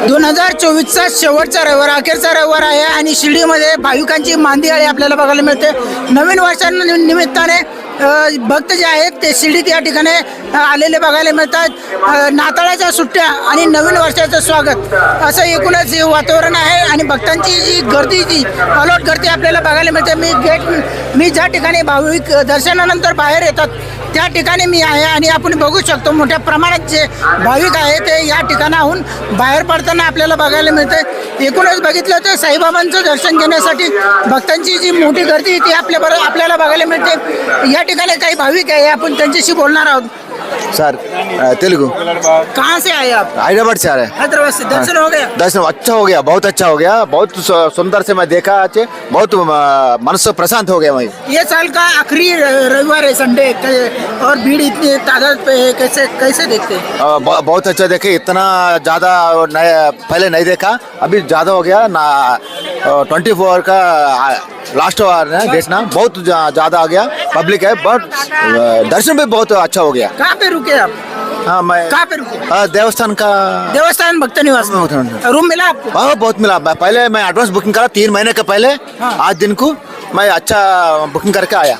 2024चा शेवटचा रविवार, अखेरचा रविवार आहे आणि शिर्डीमध्ये भाविकांची मांदियाळी आपल्याला बघायला मिळते. नवीन वर्षानिमित्ताने भक्त जे आहेत ते शिर्डीत या ठिकाणी आलेले बघायला मिळतात. नाताळाच्या सुट्ट्या आणि नवीन वर्षाचं स्वागत असं एकूणच हे वातावरण आहे आणि भक्तांची जी गर्दी, जी अलोट गर्दी आपल्याला बघायला मिळते. मी ज्या ठिकाणी भाविक दर्शनानंतर बाहेर येतात त्या ठिकाणी मी आहे आणि आपण बघू शकतो मोठ्या प्रमाणात जे भाविक आहे ते या ठिकाणाहून बाहेर पडताना आपल्याला बघायला मिळते. एकूणच बघितलं तर साईबाबांचं दर्शन घेण्यासाठी भक्तांची जी मोठी गर्दी ती आपल्याला बघायला मिळते. या ठिकाणी काही भाविक आहे, आपण त्यांच्याशी बोलणार आहोत. सर तेलुगु। कहाँ से आए आप? हैदराबाद से आ रहे हैं। हैदराबाद से। दर्शन हो गया? दर्शन अच्छा हो गया, बहुत अच्छा हो गया, बहुत सुंदर से मैं देखा आज, बहुत मन से प्रशांत हो गया मैं। ये साल का आखिरी रविवार है, संडे, और भीड़ इतनी तादाद पे है, कैसे देखते हैं? बहुत अच्छा देखे, इतना ज़्यादा पहले नहीं देखा, अभी ज़्यादा हो गया ना। 24 का लास्ट आवर है देखना, बहुत ज़्यादा आ गया, पब्लिक है, बट दर्शन भी बहुत अच्छा हो गया। कहाँ पे रुके आप? हाँ, मैं कहाँ पे रुके? देवस्थान का देवस्थान भक्त निवास में। रूम मिला आपको? हाँ, बहुत मिला। पहले मैं एडवांस बुकिंग करा 3 महीने के पहले। हाँ। आज दिन को मैं अच्छा बुकिंग करके आया।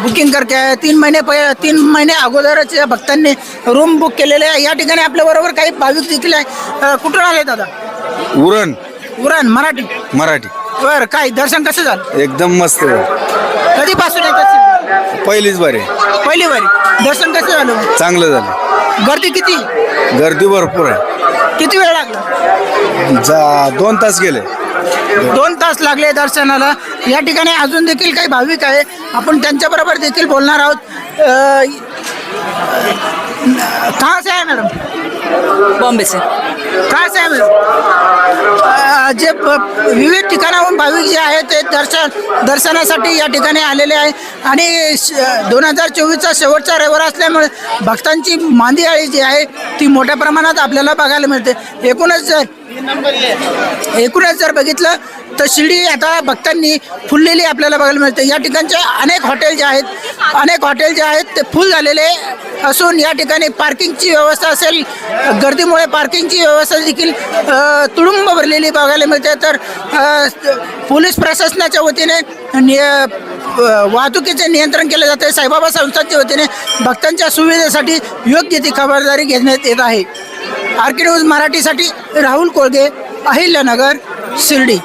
बुकिंग करके आया 3 महिने अगोदरच या भक्तांनी रूम बुक केलेले आहे. या ठिकाणी आपल्या बरोबर काही भाविक देखील आहे. कुठून आले दादा? उरण मराठी. बरं, काय दर्शन कसं झालं? एकदम मस्त आहे. कधीपासून येतात? पहिलीच बारी. पहिली बारी. दर्शन कसं झालं? चांगलं झालं. गर्दी किती? गर्दी भरपूर आहे. किती वेळ लागला? 2 तास गेले. 2 तास लागले दर्शनाला. या ठिकाणी अजून देखील काही भाविक आहे, आपण त्यांच्या बरोबर देखील बोलणार आहोत. कहाँ से आहे मॅडम? बॉम्बे से. कहाँ से आहे मॅडम? जे विविध ठिकाणाहून भाविक जे आहेत ते दर्शनासाठी या ठिकाणी आलेले आहे आणि 2024चा शेवटचा रविवार असल्यामुळे भक्तांची मांदियाळी जी आहे ती मोठ्या प्रमाणात आपल्याला बघायला मिळते. एकूणच जर बघितलं तर शिर्डी आता भक्तांनी फुललेली आपल्याला बघायला मिळते. या ठिकाणचे अनेक हॉटेल जे आहेत ते फुल झालेले असून या ठिकाणी पार्किंगची व्यवस्था असेल, गर्दीमुळे पार्किंगची व्यवस्था देखील तुडुंब भरलेली बघायला मिळते. तर पोलीस प्रशासनाच्या वतीने वाहतुकीचे नियंत्रण केले जाते. साईबाबा संस्थांच्या वतीने भक्तांच्या सुविधेसाठी योग्य ती खबरदारी घेण्यात येत आहे. आर के न्यूज मराठीसाठी राहुल कोळगे, अहिल्यानगर, शिर्डी.